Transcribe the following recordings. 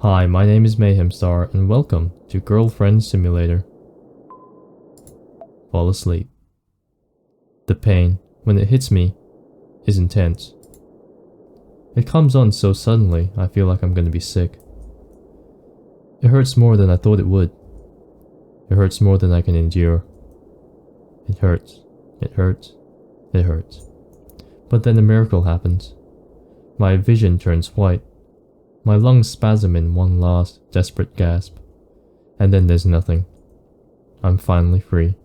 Hi, my name is Mayhemstar and welcome to Girlfriend Simulator. Fall asleep. The pain, when it hits me, is intense. It comes on so suddenly, I feel like I'm gonna be sick. It hurts more than I thought it would. It hurts more than I can endure. It hurts. It hurts. It hurts. But then a miracle happens. My vision turns white. My lungs spasm in one last, desperate gasp. And then there's nothing. I'm finally free.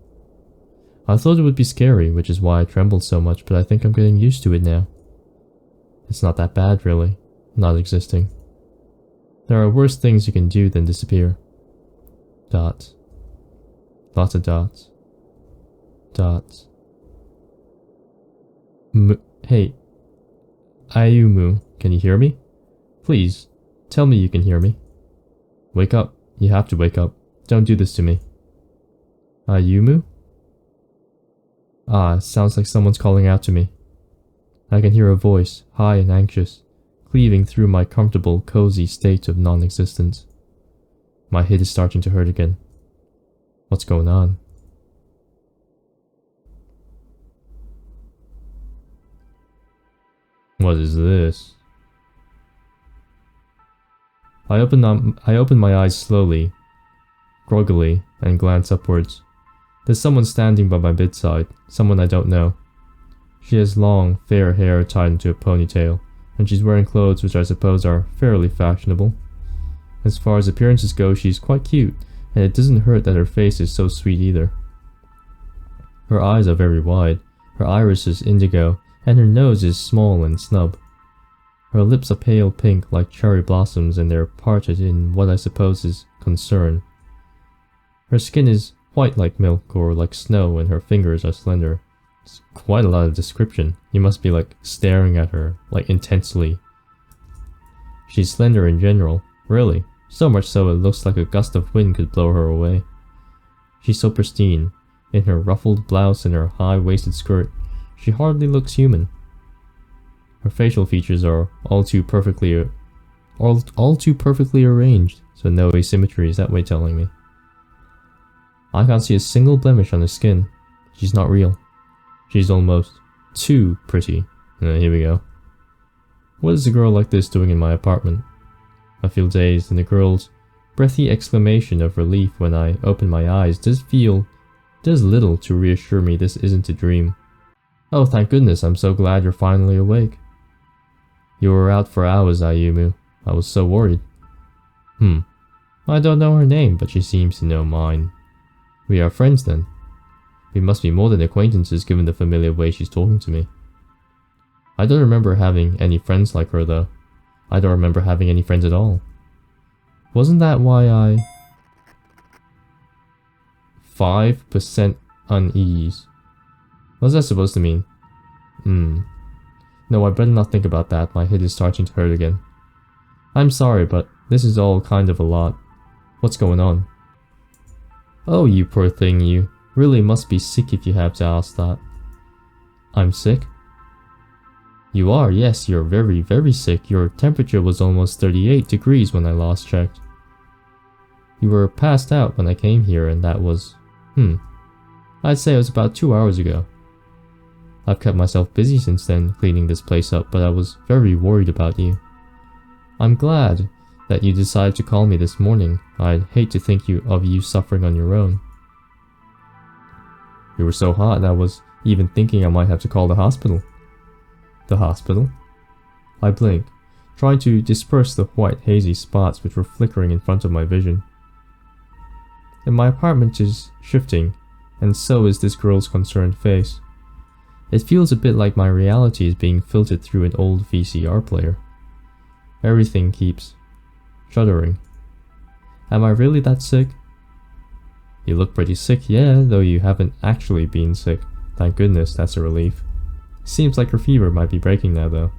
I thought it would be scary, which is why I trembled so much, but I think I'm getting used to it now. It's not that bad, really. Not existing. There are worse things you can do than disappear. Dots. Lots of dots. Dots. Hey. Ayumu, can you hear me? Please, tell me you can hear me. Wake up. You have to wake up. Don't do this to me. Ayumu? Ah, it sounds like someone's calling out to me. I can hear a voice, high and anxious, cleaving through my comfortable, cozy state of non-existence. My head is starting to hurt again. What's going on? What is this? I open my eyes slowly, groggily, and glance upwards. There's someone standing by my bedside, someone I don't know. She has long, fair hair tied into a ponytail, and she's wearing clothes which I suppose are fairly fashionable. As far as appearances go, she's quite cute, and it doesn't hurt that her face is so sweet either. Her eyes are very wide, her iris is indigo, and her nose is small and snub. Her lips are pale pink like cherry blossoms, and they're parted in what I suppose is concern. Her skin is white like milk or like snow, and her fingers are slender. It's quite a lot of description. You must be like staring at her, like intensely. She's slender in general, really, so much so it looks like a gust of wind could blow her away. She's so pristine. In her ruffled blouse and her high-waisted skirt, she hardly looks human. Her facial features are all too perfectly arranged, so no asymmetry is that way telling me. I can't see a single blemish on her skin. She's not real. She's almost too pretty. Here we go. What is a girl like this doing in my apartment? I feel dazed, and the girl's breathy exclamation of relief when I open my eyes does little to reassure me this isn't a dream. Oh, thank goodness, I'm so glad you're finally awake. You were out for hours, Ayumu. I was so worried. I don't know her name, but she seems to know mine. We are friends then. We must be more than acquaintances given the familiar way she's talking to me. I don't remember having any friends like her though. I don't remember having any friends at all. Wasn't that why I... 5% unease. What's that supposed to mean? No, I better not think about that. My head is starting to hurt again. I'm sorry, but this is all kind of a lot. What's going on? Oh, you poor thing, you really must be sick if you have to ask that. I'm sick? You are, yes, you're very, very sick. Your temperature was almost 38 degrees when I last checked. You were passed out when I came here, and that was... I'd say it was about 2 hours ago. I've kept myself busy since then, cleaning this place up, but I was very worried about you. I'm glad that you decided to call me this morning. I'd hate to think of you suffering on your own. You were so hot, I was even thinking I might have to call the hospital. The hospital? I blinked, trying to disperse the white hazy spots which were flickering in front of my vision. And my apartment is shifting, and so is this girl's concerned face. It feels a bit like my reality is being filtered through an old VCR player. Everything keeps shuddering. Am I really that sick? You look pretty sick, yeah, though you haven't actually been sick. Thank goodness, that's a relief. Seems like your fever might be breaking now though.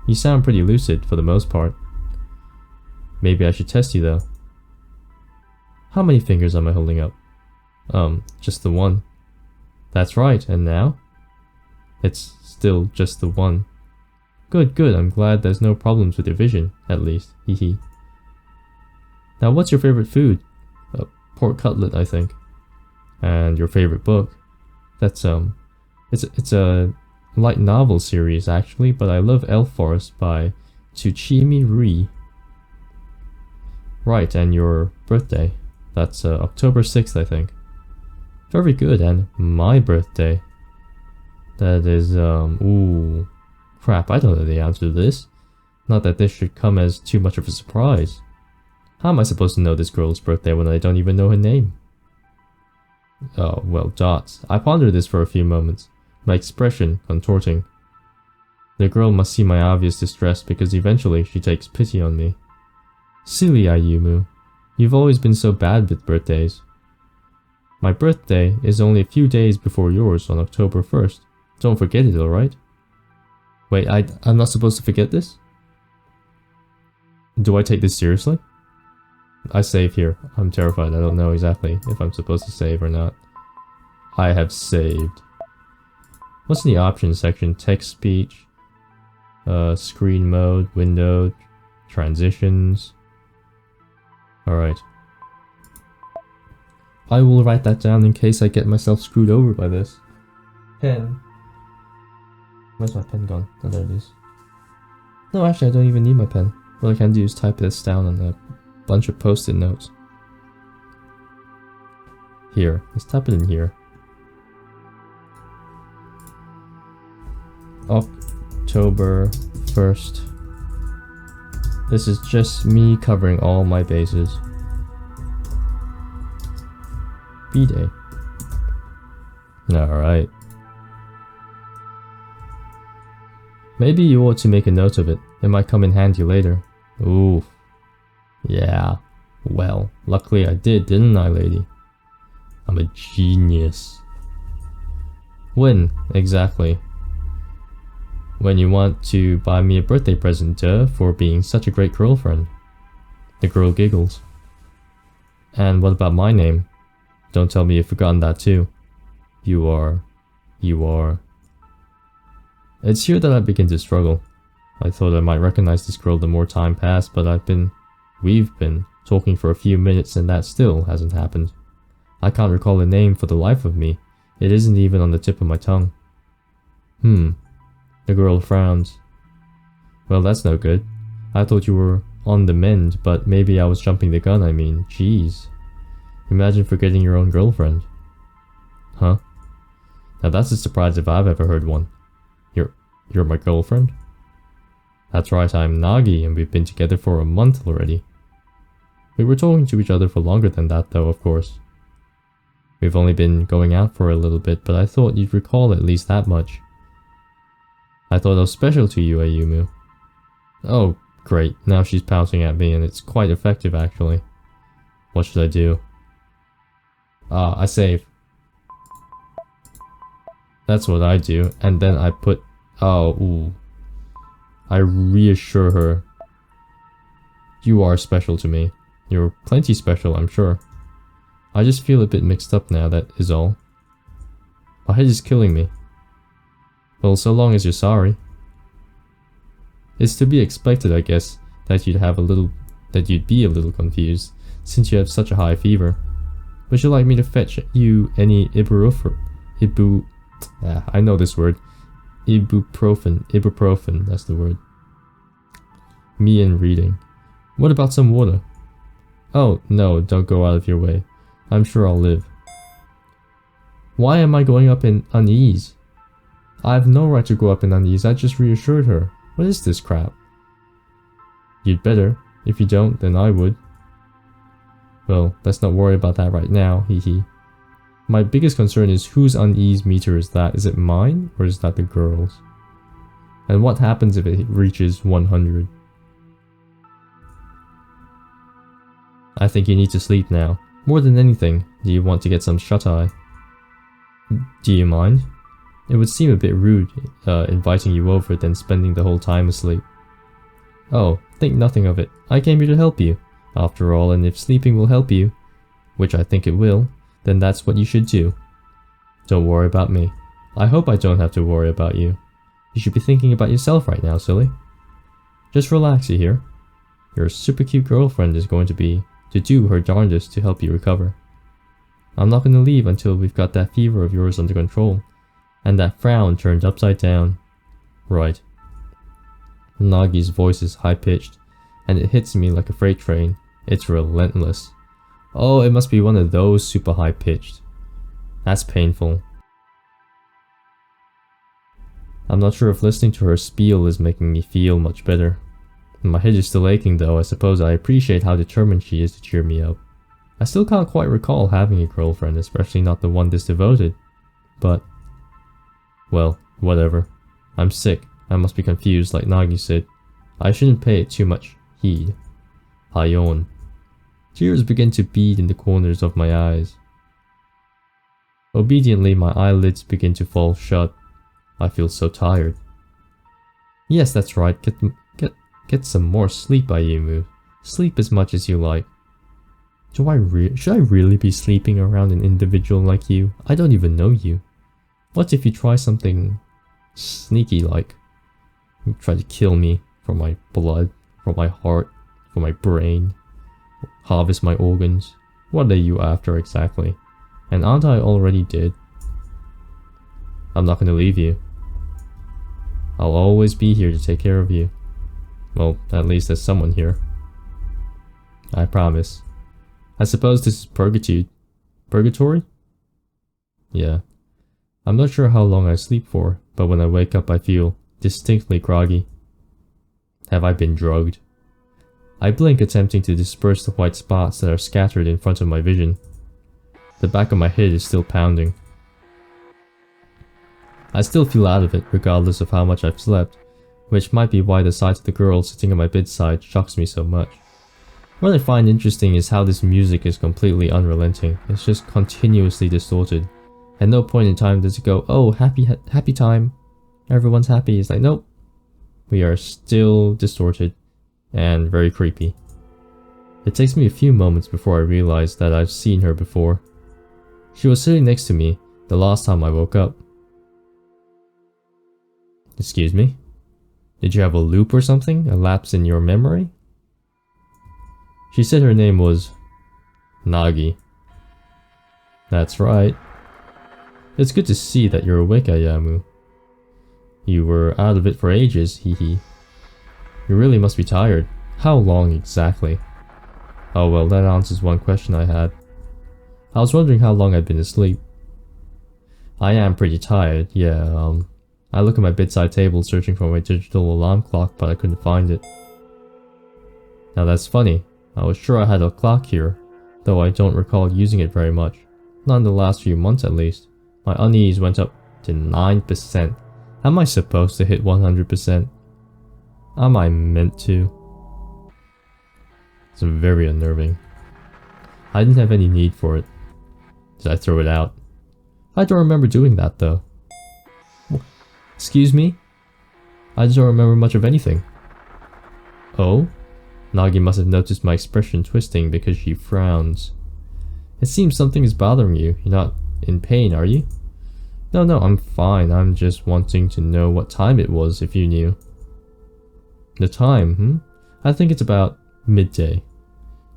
You sound pretty lucid for the most part. Maybe I should test you though. How many fingers am I holding up? Just the one. That's right, and now? It's still just the one. Good, good, I'm glad there's no problems with your vision, at least, hehe. Now, what's your favorite food? Pork cutlet, I think. And your favorite book? That's it's a light novel series actually, but I love Elf Forest by Tsuchimi Rui. Right, and your birthday? That's October 6th, I think. Very good, and my birthday? That is, ooh. Crap, I don't know the answer to this. Not that this should come as too much of a surprise. How am I supposed to know this girl's birthday when I don't even know her name? Oh, well, dots. I pondered this for a few moments, my expression contorting. The girl must see my obvious distress because eventually she takes pity on me. Silly Ayumu, you've always been so bad with birthdays. My birthday is only a few days before yours on October 1st. Don't forget it, alright? Wait, I'm not supposed to forget this? Do I take this seriously? I save here. I'm terrified. I don't know exactly if I'm supposed to save or not. I have saved. What's in the options section? Text speech, screen mode, window, transitions. Alright. I will write that down in case I get myself screwed over by this. Pen. Where's my pen gone? Oh, there it is. No, actually, I don't even need my pen. What I can do is type this down on a bunch of post-it notes. Here. Let's type it in here. October 1st. This is just me covering all my bases. B-Day. Alright. Maybe you ought to make a note of it. It might come in handy later. Ooh. Yeah. Well, luckily I did, didn't I, lady? I'm a genius. When, exactly? When you want to buy me a birthday present, for being such a great girlfriend. The girl giggles. And what about my name? Don't tell me you've forgotten that too. You are. It's here that I begin to struggle. I thought I might recognize this girl the more time passed, but we've been talking for a few minutes and that still hasn't happened. I can't recall a name for the life of me. It isn't even on the tip of my tongue. The girl frowns. Well, that's no good. I thought you were on the mend, but maybe I was jumping the gun, I mean. Jeez. Imagine forgetting your own girlfriend. Huh? Now that's a surprise if I've ever heard one. You're my girlfriend? That's right, I'm Nagi, and we've been together for a month already. We were talking to each other for longer than that, though, of course. We've only been going out for a little bit, but I thought you'd recall at least that much. I thought I was special to you, Ayumu. Oh, great. Now she's pouncing at me, and it's quite effective, actually. What should I do? I save. That's what I do, and then I put... I reassure her. You are special to me. You're plenty special, I'm sure. I just feel a bit mixed up now, that is all. My head is killing me. Well, so long as you're sorry. It's to be expected, I guess, that you'd be a little confused, since you have such a high fever. Would you like me to fetch you any I know this word. Ibuprofen, that's the word. Me and reading. What about some water? Oh, no, don't go out of your way. I'm sure I'll live. Why am I going up in unease? I have no right to go up in unease, I just reassured her. What is this crap? You'd better. If you don't, then I would. Well, let's not worry about that right now, hee. My biggest concern is whose unease meter is that? Is it mine, or is that the girl's? And what happens if it reaches 100? I think you need to sleep now. More than anything, do you want to get some shut-eye? Do you mind? It would seem a bit rude, inviting you over then spending the whole time asleep. Oh, think nothing of it. I came here to help you. After all, and if sleeping will help you, which I think it will, then that's what you should do. Don't worry about me. I hope I don't have to worry about you. You should be thinking about yourself right now, silly. Just relax, you hear? Your super cute girlfriend is going to be to do her darndest to help you recover. I'm not gonna leave until we've got that fever of yours under control, and that frown turned upside down. Right. Nagi's voice is high-pitched, and it hits me like a freight train. It's relentless. Oh, it must be one of those super high-pitched. That's painful. I'm not sure if listening to her spiel is making me feel much better. My head is still aching though. I suppose I appreciate how determined she is to cheer me up. I still can't quite recall having a girlfriend, especially not the one this devoted. But, well, whatever. I'm sick. I must be confused like Nagi said. I shouldn't pay it too much heed. Hayon. Tears begin to bead in the corners of my eyes. Obediently, my eyelids begin to fall shut. I feel so tired. Yes, that's right. Get some more sleep, Ayumu. Sleep as much as you like. Should I really be sleeping around an individual like you? I don't even know you. What if you try something sneaky like? You try to kill me for my blood, for my heart, for my brain, harvest my organs. What are you after exactly? And aren't I already dead? I'm not gonna leave you. I'll always be here to take care of you. Well, at least there's someone here. I promise. I suppose this is purgatory? Purgatory? Yeah. I'm not sure how long I sleep for, but when I wake up I feel distinctly groggy. Have I been drugged? I blink, attempting to disperse the white spots that are scattered in front of my vision. The back of my head is still pounding. I still feel out of it, regardless of how much I've slept, which might be why the sight of the girl sitting at my bedside shocks me so much. What I find interesting is how this music is completely unrelenting. It's just continuously distorted. At no point in time does it go, oh, happy time, everyone's happy. It's like, nope. We are still distorted and very creepy. It takes me a few moments before I realize that I've seen her before. She was sitting next to me the last time I woke up. Excuse me? Did you have a loop or something? A lapse in your memory? She said her name was Nagi. That's right. It's good to see that you're awake, Ayamu. You were out of it for ages, hehe. You really must be tired. How long exactly? Oh well, that answers one question I had. I was wondering how long I'd been asleep. I am pretty tired, yeah, I look at my bedside table searching for my digital alarm clock, but I couldn't find it. Now that's funny. I was sure I had a clock here, though I don't recall using it very much. Not in the last few months at least. My unease went up to 9%. Am I supposed to hit 100%? Am I meant to? It's very unnerving. I didn't have any need for it. Did I throw it out? I don't remember doing that though. Excuse me? I don't remember much of anything. Oh? Nagi must have noticed my expression twisting because she frowns. It seems something is bothering you. You're not in pain, are you? No, I'm fine. I'm just wanting to know what time it was, if you knew. The time, I think it's about midday.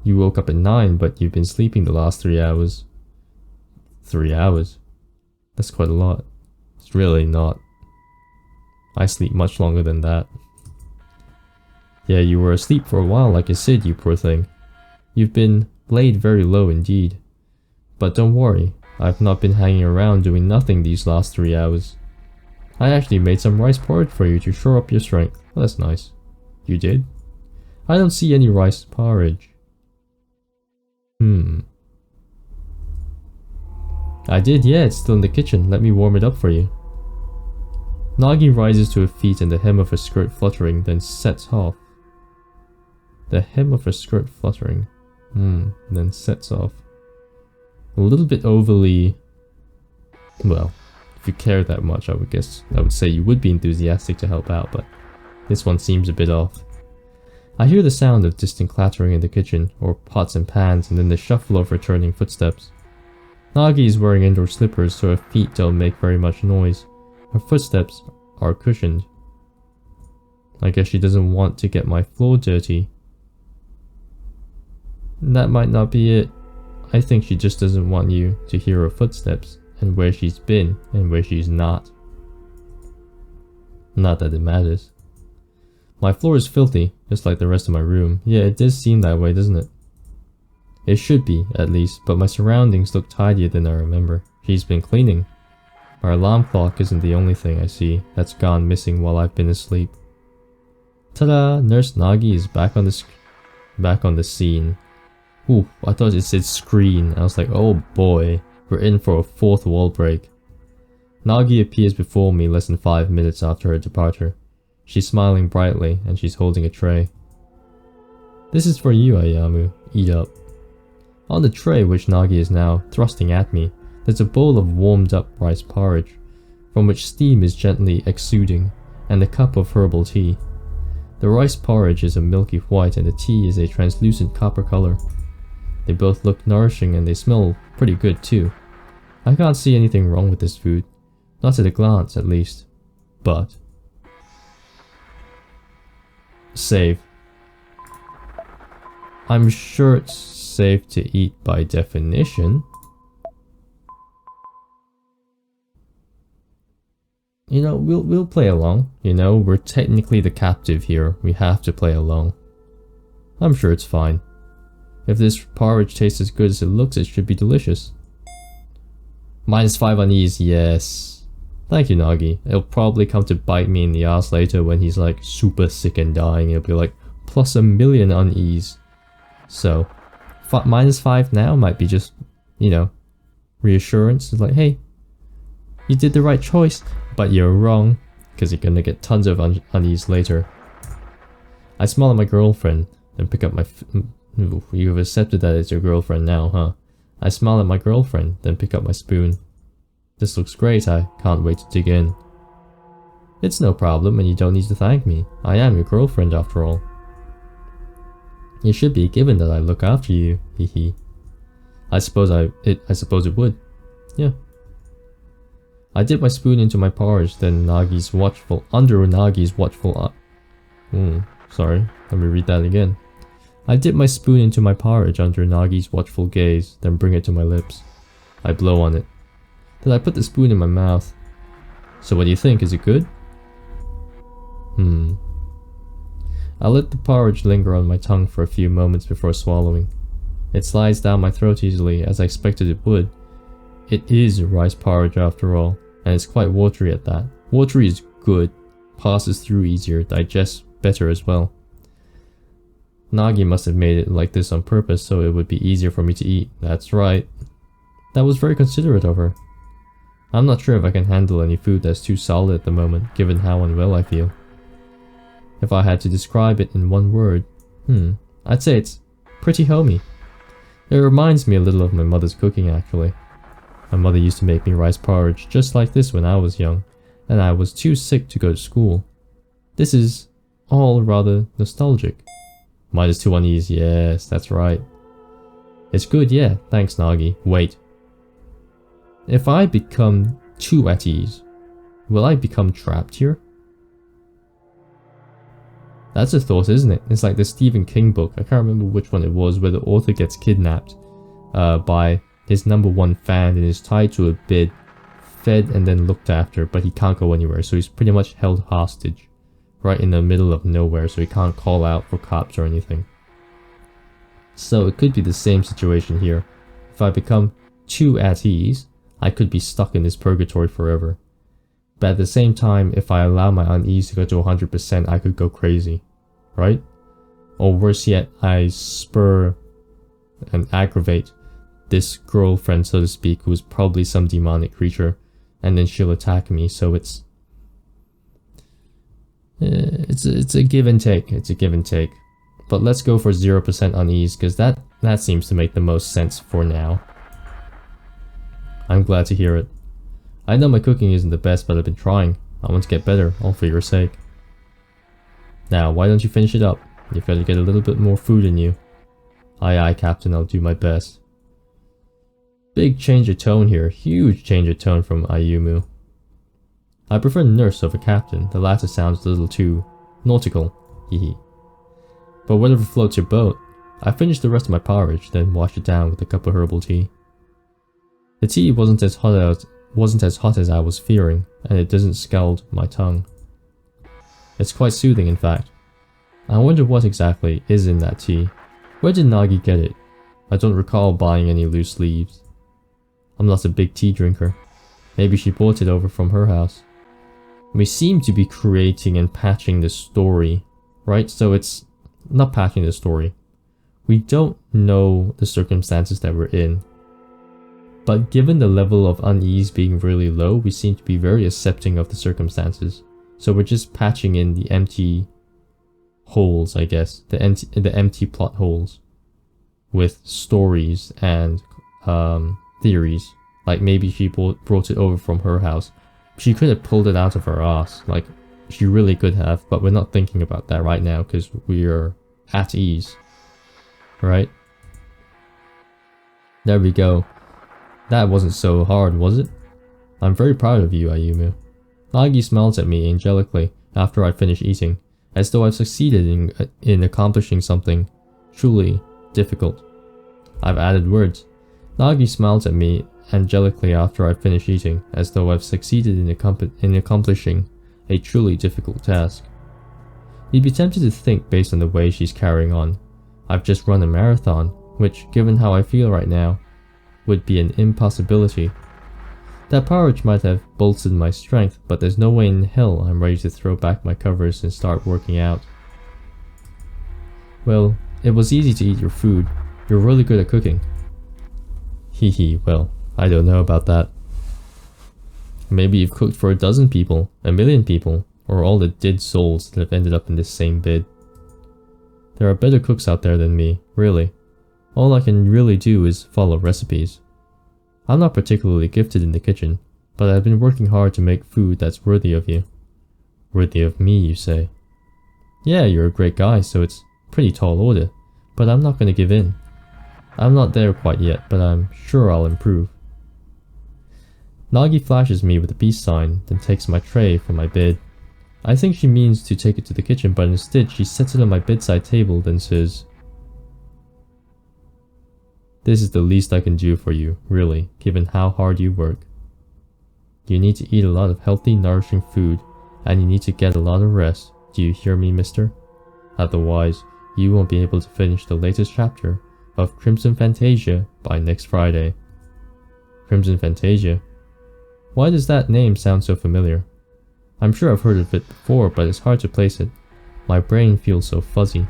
You woke up at 9, but you've been sleeping the last 3 hours. 3 hours? That's quite a lot. It's really not. I sleep much longer than that. Yeah, you were asleep for a while like I said, you poor thing. You've been laid very low indeed. But don't worry, I've not been hanging around doing nothing these last 3 hours. I actually made some rice porridge for you to shore up your strength. Well, that's nice. You did? I don't see any rice porridge. I did, yeah, it's still in the kitchen. Let me warm it up for you. Nagi rises to her feet and the hem of her skirt fluttering, then sets off. The hem of her skirt fluttering. Then sets off. A little bit overly... Well, if you care that much, I would say you would be enthusiastic to help out, but this one seems a bit off. I hear the sound of distant clattering in the kitchen, or pots and pans, and then the shuffle of returning footsteps. Nagi is wearing indoor slippers, so her feet don't make very much noise. Her footsteps are cushioned. I guess she doesn't want to get my floor dirty. That might not be it. I think she just doesn't want you to hear her footsteps, and where she's been, and where she's not. Not that it matters. My floor is filthy, just like the rest of my room. Yeah, it does seem that way, doesn't it? It should be, at least, but my surroundings look tidier than I remember. She's been cleaning. Our alarm clock isn't the only thing I see that's gone missing while I've been asleep. Ta-da! Nurse Nagi is back on the scene. Ooh, I thought it said screen. I was like, oh boy, we're in for a fourth wall break. Nagi appears before me less than 5 minutes after her departure. She's smiling brightly, and she's holding a tray. This is for you, Ayamu. Eat up. On the tray, which Nagi is now thrusting at me, there's a bowl of warmed up rice porridge, from which steam is gently exuding, and a cup of herbal tea. The rice porridge is a milky white and the tea is a translucent copper color. They both look nourishing and they smell pretty good too. I can't see anything wrong with this food, not at a glance at least, but... Save. I'm sure it's safe to eat by definition. You know, we'll play along. You know, we're technically the captive here. We have to play along. I'm sure it's fine. If this porridge tastes as good as it looks, it should be delicious. -5 on ease, yes. Thank you, Nagi. It'll probably come to bite me in the ass later when he's like super sick and dying. It'll be like +1,000,000 on ease. So, -5 now might be just, you know, reassurance. It's like, hey, you did the right choice, but you're wrong, because you're gonna get tons of unease later. I smile at my girlfriend, then pick up my you've accepted that it's your girlfriend now, huh? I smile at my girlfriend, then pick up my spoon. This looks great, I can't wait to dig in. It's no problem, and you don't need to thank me. I am your girlfriend after all. You should be, given that I look after you, hehe. I suppose it would. Yeah. I dip my spoon into my porridge, then under Nagi's watchful sorry, let me read that again. I dip my spoon into my porridge under Nagi's watchful gaze, then bring it to my lips. I blow on it. Then I put the spoon in my mouth. So what do you think, is it good? I let the porridge linger on my tongue for a few moments before swallowing. It slides down my throat easily, as I expected it would. It is rice porridge after all, and it's quite watery at that. Watery is good, passes through easier, digests better as well. Nagi must have made it like this on purpose so it would be easier for me to eat. That's right. That was very considerate of her. I'm not sure if I can handle any food that's too solid at the moment, given how unwell I feel. If I had to describe it in one word, I'd say it's pretty homey. It reminds me a little of my mother's cooking, actually. My mother used to make me rice porridge just like this when I was young, and I was too sick to go to school. This is all rather nostalgic. -2 on ease, yes, that's right. It's good, yeah, thanks Nagi. Wait. If I become too at ease, will I become trapped here? That's a thought, isn't it? It's like the Stephen King book, I can't remember which one it was, where the author gets kidnapped by his #1 fan and is tied to a bed, fed and then looked after, but he can't go anywhere, so he's pretty much held hostage, right in the middle of nowhere, so he can't call out for cops or anything. So it could be the same situation here. If I become too at ease, I could be stuck in this purgatory forever. But at the same time, if I allow my unease to go to 100%, I could go crazy, right? Or worse yet, I spur and aggravate this girlfriend, so to speak, who is probably some demonic creature, and then she'll attack me, so it's a give and take. It's a give and take. But let's go for 0% unease, because that seems to make the most sense for now. I'm glad to hear it. I know my cooking isn't the best, but I've been trying. I want to get better, all for your sake. Now, why don't you finish it up? You've got to get a little bit more food in you. Aye aye, Captain, I'll do my best. Big change of tone here, huge change of tone from Ayumu. I prefer nurse over captain, the latter sounds a little too nautical, hehe. But whatever floats your boat, I finished the rest of my porridge, then washed it down with a cup of herbal tea. The tea wasn't as hot as I was fearing, and it doesn't scald my tongue. It's quite soothing, in fact. I wonder what exactly is in that tea. Where did Nagi get it? I don't recall buying any loose leaves. I'm not a big tea drinker. Maybe she brought it over from her house. We seem to be creating and patching the story, right? So it's not patching the story. We don't know the circumstances that we're in. But given the level of unease being really low, we seem to be very accepting of the circumstances. So we're just patching in the empty holes, I guess. The empty plot holes. With stories and theories. Like maybe she brought it over from her house. She could have pulled it out of her ass. Like, she really could have. But we're not thinking about that right now because we are at ease. Right? There we go. That wasn't so hard, was it? I'm very proud of you, Ayumu. Nagi smiles at me angelically after I finish eating, as though I've succeeded in accomplishing something truly difficult. I've added words. Nagi smiles at me angelically after I finish eating, as though I've succeeded in accomplishing a truly difficult task. You'd be tempted to think, based on the way she's carrying on, I've just run a marathon, which, given how I feel right now, would be an impossibility. That porridge might have bolstered my strength, but there's no way in hell I'm ready to throw back my covers and start working out. Well, it was easy to eat your food. You're really good at cooking. Hee, well, I don't know about that. Maybe you've cooked for 12 people, 1,000,000 people, or all the dead souls that have ended up in this same bid. There are better cooks out there than me, really. All I can really do is follow recipes. I'm not particularly gifted in the kitchen, but I've been working hard to make food that's worthy of you. Worthy of me, you say? Yeah, you're a great guy, so it's pretty tall order, but I'm not going to give in. I'm not there quite yet, but I'm sure I'll improve. Nagi flashes me with a peace sign, then takes my tray from my bed. I think she means to take it to the kitchen, but instead she sets it on my bedside table, then says, "This is the least I can do for you, really, given how hard you work. You need to eat a lot of healthy, nourishing food, and you need to get a lot of rest. Do you hear me, mister? Otherwise, you won't be able to finish the latest chapter of Crimson Fantasia by next Friday." Crimson Fantasia? Why does that name sound so familiar? I'm sure I've heard of it before, but it's hard to place it. My brain feels so fuzzy.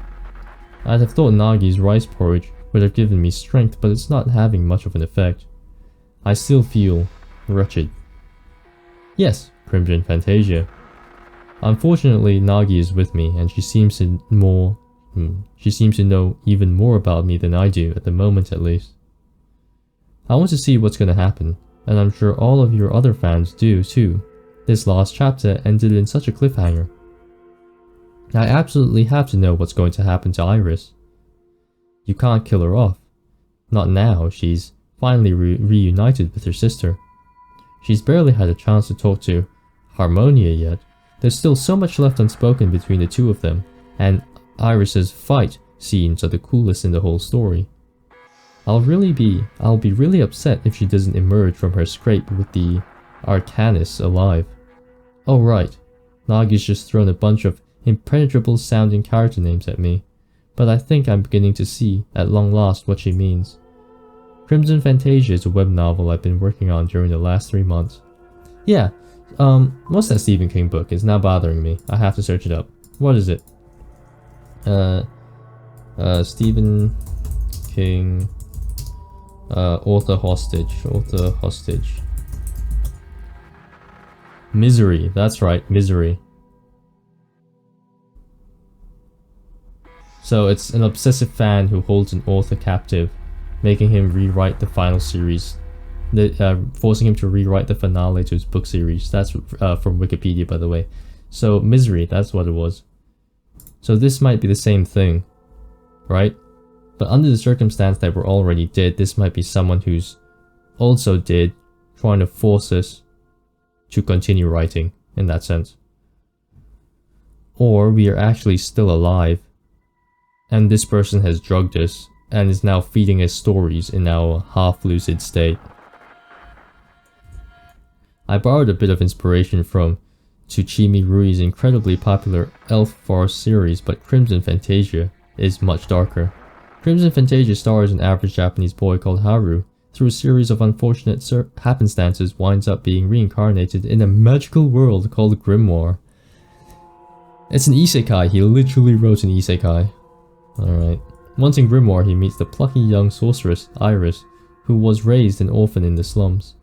I'd have thought Nagi's rice porridge would have given me strength, but it's not having much of an effect. I still feel wretched. Yes, Crimson Fantasia. Unfortunately, Nagi is with me, and she seems to know even more about me than I do, at the moment at least. I want to see what's going to happen, and I'm sure all of your other fans do too. This last chapter ended in such a cliffhanger. I absolutely have to know what's going to happen to Iris. You can't kill her off. Not now, she's finally reunited with her sister. She's barely had a chance to talk to Harmonia yet. There's still so much left unspoken between the two of them, and Iris's fight scenes are the coolest in the whole story. I'll be really upset if she doesn't emerge from her scrape with the Arcanist alive. Oh right, Nagi's just thrown a bunch of impenetrable sounding character names at me, but I think I'm beginning to see, at long last, what she means. Crimson Fantasia is a web novel I've been working on during the last 3 months. Yeah, what's that Stephen King book? It's now bothering me. I have to search it up. What is it? Stephen King, author hostage. Misery, that's right, Misery. So it's an obsessive fan who holds an author captive, making him rewrite the final series, forcing him to rewrite the finale to his book series. That's from Wikipedia, by the way. So Misery, that's what it was. So this might be the same thing, right? But under the circumstance that we're already dead, this might be someone who's also dead, trying to force us to continue writing, in that sense. Or we are actually still alive, And this person has drugged us and is now feeding us stories in our half-lucid state. I borrowed a bit of inspiration from Tsuchimi Rui's incredibly popular Elf Forest series, but Crimson Fantasia is much darker. Crimson Fantasia stars an average Japanese boy called Haru. Through a series of unfortunate happenstances, winds up being reincarnated in a magical world called Grimoire. It's an isekai. He literally wrote an isekai. Alright. Once in Grimoire, he meets the plucky young sorceress, Iris, who was raised an orphan in the slums.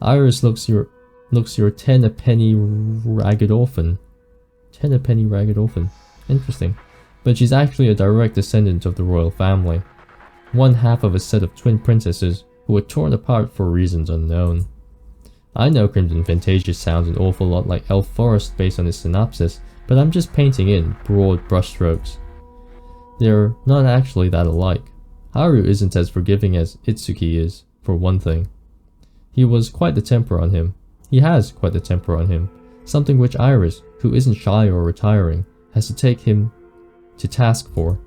Iris looks your 10 a penny ragged orphan. 10 a penny ragged orphan. Interesting. But she's actually a direct descendant of the royal family. One half of a set of twin princesses who were torn apart for reasons unknown. I know Crimson Fantasia sounds an awful lot like Elf Forest based on its synopsis, but I'm just painting in broad brushstrokes. They're not actually that alike. Haru isn't as forgiving as Itsuki is, for one thing. He has quite the temper on him, something which Iris, who isn't shy or retiring, has to take him to task for.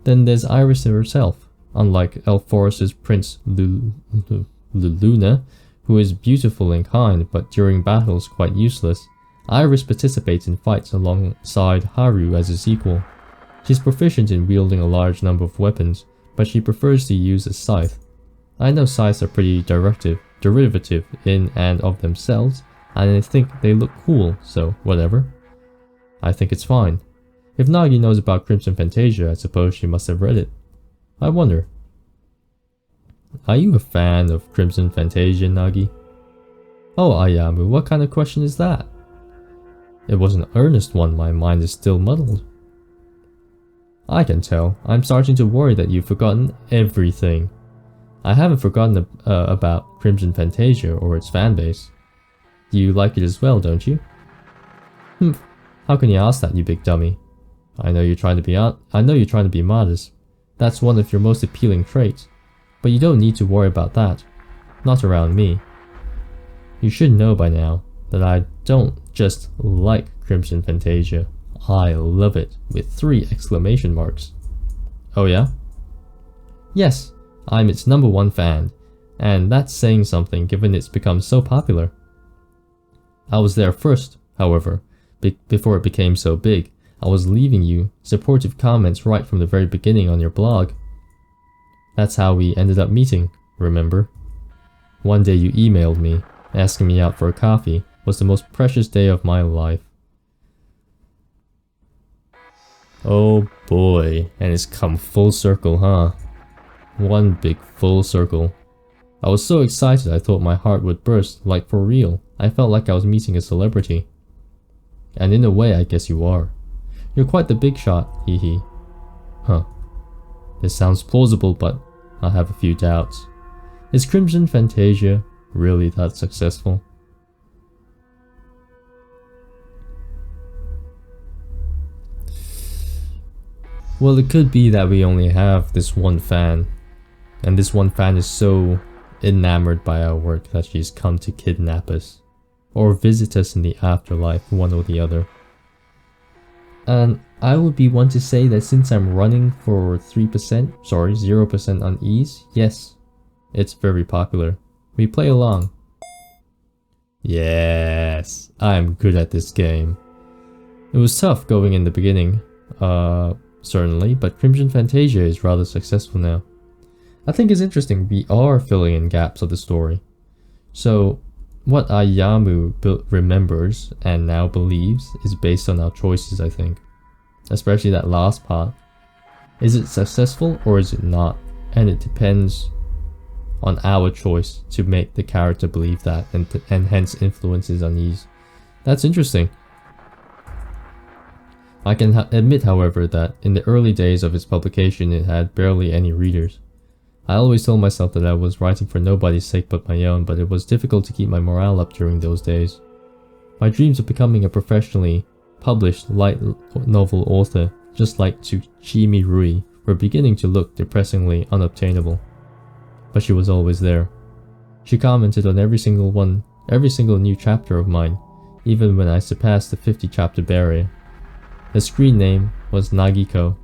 Then there's Iris herself, unlike Elf Forest's Prince Luna, who is beautiful and kind, but during battles quite useless. Iris participates in fights alongside Haru as his equal. She's proficient in wielding a large number of weapons, but she prefers to use a scythe. I know scythes are pretty derivative in and of themselves, and I think they look cool, so whatever. I think it's fine. If Nagi knows about Crimson Fantasia, I suppose she must have read it. I wonder. Are you a fan of Crimson Fantasia, Nagi? Oh, Ayamu, what kind of question is that? It was an earnest one, my mind is still muddled. I can tell. I'm starting to worry that you've forgotten everything. I haven't forgotten about Crimson Fantasia or its fanbase. You like it as well, don't you? Humph. How can you ask that, you big dummy? I know you're trying to be modest. That's one of your most appealing traits. But you don't need to worry about that. Not around me. You should know by now that I don't just like Crimson Fantasia. I love it, with 3 exclamation marks. Oh yeah? Yes, I'm its #1 fan, and that's saying something given it's become so popular. I was there first, however, before it became so big. I was leaving you supportive comments right from the very beginning on your blog. That's how we ended up meeting, remember? One day you emailed me, asking me out for a coffee. Was the most precious day of my life. Oh boy, and it's come full circle, huh? One big full circle. I was so excited I thought my heart would burst, like for real. I felt like I was meeting a celebrity. And in a way, I guess you are. You're quite the big shot, hee hee. Huh. This sounds plausible, but I have a few doubts. Is Crimson Fantasia really that successful? Well, it could be that we only have this one fan, and this one fan is so enamored by our work that she's come to kidnap us, or visit us in the afterlife, one or the other. And I would be one to say that since I'm running for 0% on ease, yes, it's very popular. We play along. Yes, I'm good at this game. It was tough going in the beginning, certainly, but Crimson Fantasia is rather successful now. I think it's interesting we are filling in gaps of the story. So, what Ayamu remembers and now believes is based on our choices, I think. Especially that last part. Is it successful or is it not? And it depends on our choice to make the character believe that and hence influences on ease. That's interesting. I can admit, however, that in the early days of its publication it had barely any readers. I always told myself that I was writing for nobody's sake but my own, but it was difficult to keep my morale up during those days. My dreams of becoming a professionally published light novel author, just like Tsuchimi Rui, were beginning to look depressingly unobtainable. But she was always there. She commented on every single new chapter of mine, even when I surpassed the 50 chapter barrier. The screen name was Nagiko,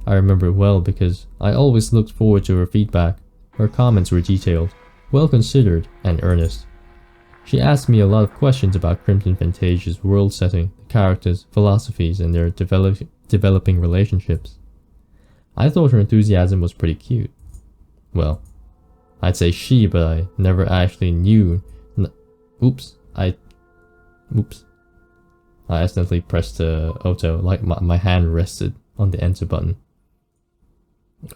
I remember it well because I always looked forward to her feedback. Her comments were detailed, well considered, and earnest. She asked me a lot of questions about Crimson Fantasia's world setting, the characters, philosophies, and their developing relationships. I thought her enthusiasm was pretty cute. Well, I'd say she, but I never actually knew. Oops. I accidentally pressed auto, like my hand rested on the enter button.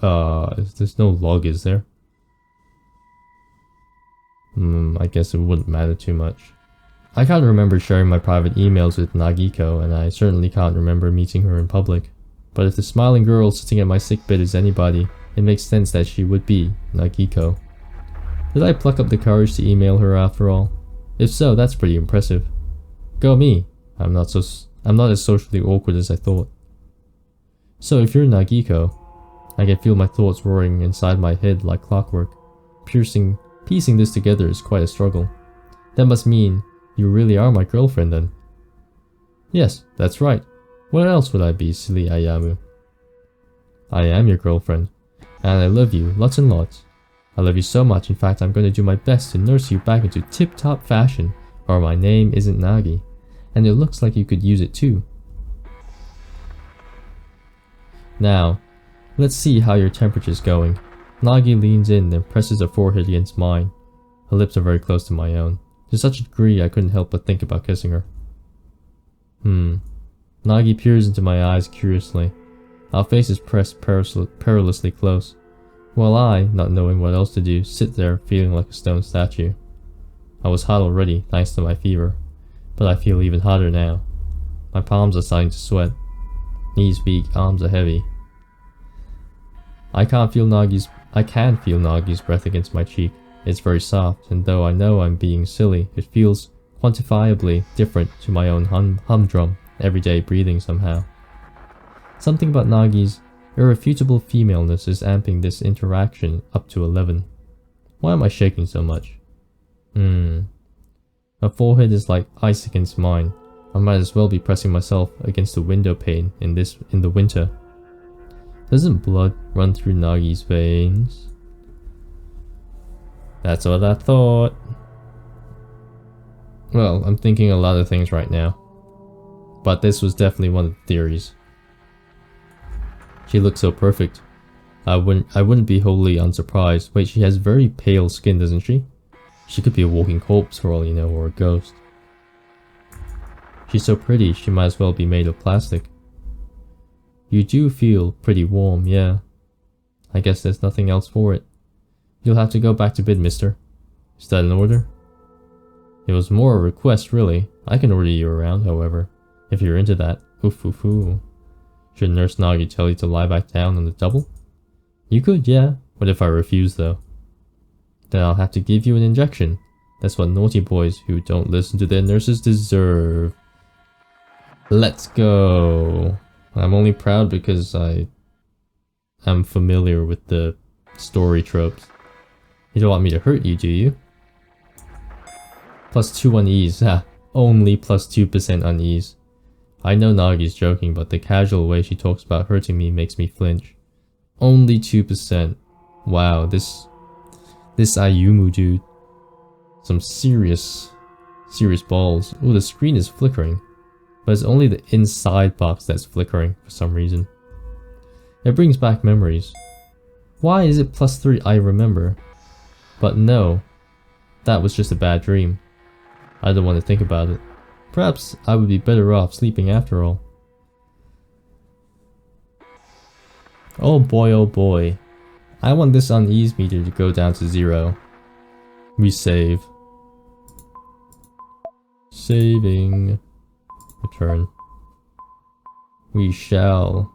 There's no log, is there? I guess it wouldn't matter too much. I can't remember sharing my private emails with Nagiko, and I certainly can't remember meeting her in public. But if the smiling girl sitting at my sickbed is anybody, it makes sense that she would be Nagiko. Did I pluck up the courage to email her after all? If so, that's pretty impressive. Go me. I'm not as socially awkward as I thought. So if you're Nagiko, I can feel my thoughts roaring inside my head like clockwork. Piecing this together is quite a struggle. That must mean you really are my girlfriend then. Yes, that's right. What else would I be, silly Ayamu? I am your girlfriend, and I love you lots and lots. I love you so much, in fact I'm going to do my best to nurse you back into tip-top fashion, or my name isn't Nagi, and it looks like you could use it too. Now, let's see how your temperature's going. Nagi leans in and presses her forehead against mine. Her lips are very close to my own, to such a degree I couldn't help but think about kissing her. Nagi peers into my eyes curiously. Our faces pressed perilously close, while I, not knowing what else to do, sit there feeling like a stone statue. I was hot already, thanks to my fever, but I feel even hotter now. My palms are starting to sweat. Knees weak, arms are heavy. I can feel Nagi's breath against my cheek. It's very soft, and though I know I'm being silly, it feels quantifiably different to my own humdrum, everyday breathing somehow. Something about Nagi's irrefutable femaleness is amping this interaction up to 11. Why am I shaking so much? My forehead is like ice against mine. I might as well be pressing myself against the window pane in the winter. Doesn't blood run through Nagi's veins? That's what I thought. Well, I'm thinking a lot of things right now, but this was definitely one of the theories. She looks so perfect. I wouldn't be wholly unsurprised. Wait, she has very pale skin, doesn't she? She could be a walking corpse for all you know, or a ghost. She's so pretty, she might as well be made of plastic. You do feel pretty warm, yeah. I guess there's nothing else for it. You'll have to go back to bed, mister. Is that an order? It was more a request, really. I can order you around, however, if you're into that. Oof oof oof. Should Nurse Nagi tell you to lie back down on the double? You could, yeah. What if I refuse, though? Then I'll have to give you an injection. That's what naughty boys who don't listen to their nurses deserve. Let's go. I'm only proud because I am familiar with the story tropes. You don't want me to hurt you, do you? +2 unease. Only +2% unease. I know Nagi's joking, but the casual way she talks about hurting me makes me flinch. Only 2%. Wow, this Ayumu dude. Some serious balls. Ooh, the screen is flickering. But it's only the inside box that's flickering for some reason. It brings back memories. Why is it +3 I remember? But no, that was just a bad dream. I don't want to think about it. Perhaps I would be better off sleeping after all. Oh boy, oh boy. I want this unease meter to go down to 0. We save. Saving. Return. We shall.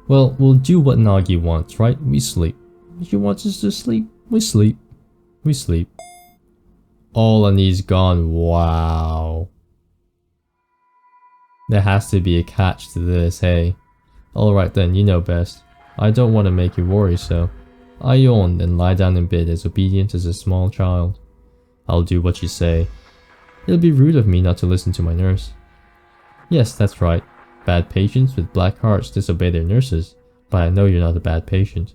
Well, we'll do what Nagi wants, right? We sleep. She wants us to sleep. We sleep. We sleep. All unease gone. Wow. There has to be a catch to this, hey. Alright then, you know best. I don't want to make you worry, so I yawned and lie down in bed as obedient as a small child. I'll do what you say. It'll be rude of me not to listen to my nurse. Yes, that's right. Bad patients with black hearts disobey their nurses, but I know you're not a bad patient.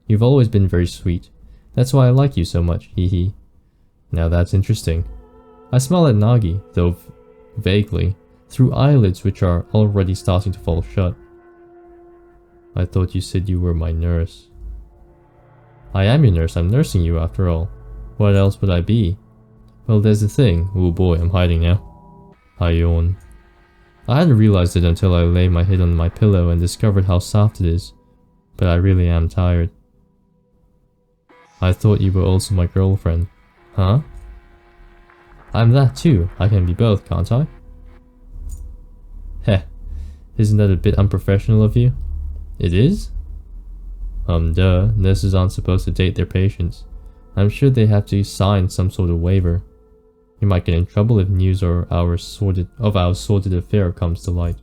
You've always been very sweet. That's why I like you so much, hee hee. Now that's interesting. I smile at Nagi, though vaguely, through eyelids which are already starting to fall shut. I thought you said you were my nurse. I am your nurse, I'm nursing you after all. What else would I be? Well, there's the thing. Oh boy, I'm hiding now. I yawn. I hadn't realized it until I lay my head on my pillow and discovered how soft it is, but I really am tired. I thought you were also my girlfriend. Huh? I'm that too. I can be both, can't I? Heh. Isn't that a bit unprofessional of you? It is? Duh. Nurses aren't supposed to date their patients. I'm sure they have to sign some sort of waiver. You might get in trouble if news of our sordid affair comes to light.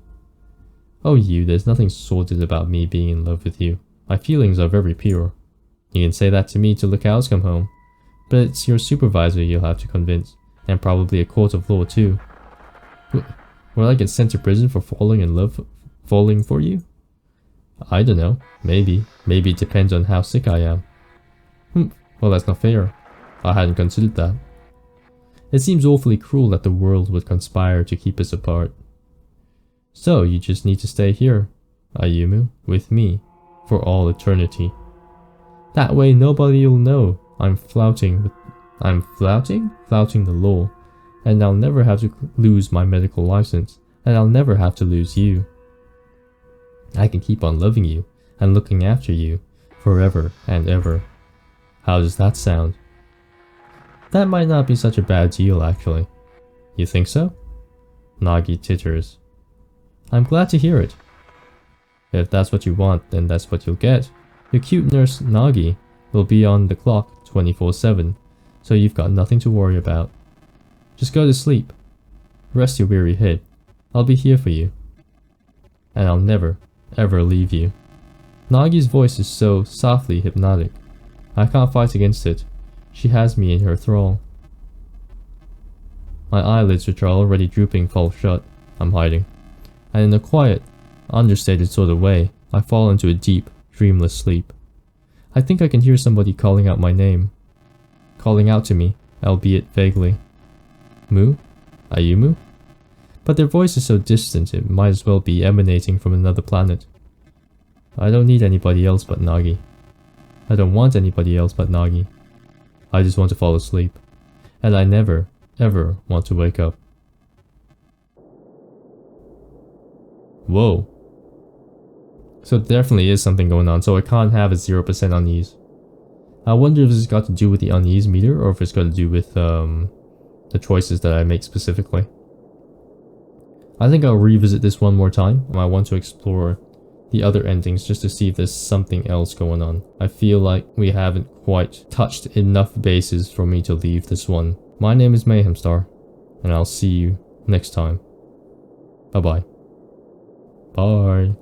Oh there's nothing sordid about me being in love with you. My feelings are very pure. You can say that to me till the cows come home. But it's your supervisor you'll have to convince, and probably a court of law too. Will I get sent to prison for falling for you? I don't know. Maybe. Maybe it depends on how sick I am. Well, that's not fair. I hadn't considered that. It seems awfully cruel that the world would conspire to keep us apart. So, you just need to stay here, Ayumu, with me, for all eternity. That way nobody'll know I'm flouting the law, and I'll never have to lose my medical license, and I'll never have to lose you. I can keep on loving you, and looking after you, forever and ever. How does that sound? That might not be such a bad deal, actually. You think so? Nagi titters. I'm glad to hear it. If that's what you want, then that's what you'll get. Your cute nurse, Nagi, will be on the clock 24/7, so you've got nothing to worry about. Just go to sleep. Rest your weary head. I'll be here for you. And I'll never, ever leave you. Nagi's voice is so softly hypnotic. I can't fight against it. She has me in her thrall. My eyelids, which are already drooping, fall shut. I'm hiding. And in a quiet, understated sort of way, I fall into a deep, dreamless sleep. I think I can hear somebody calling out my name. Calling out to me, albeit vaguely. Mu? Ayumu? But their voice is so distant it might as well be emanating from another planet. I don't need anybody else but Nagi. I don't want anybody else but Nagi. I just want to fall asleep. And I never, ever want to wake up. Whoa. So there definitely is something going on, so I can't have a 0% unease. I wonder if this has got to do with the unease meter, or if it's got to do with the choices that I make specifically. I think I'll revisit this one more time, and I want to explore the other endings just to see if there's something else going on. I feel like we haven't quite touched enough bases for me to leave this one. My name is Mayhemstar, and I'll see you next time. Bye-bye. Bye.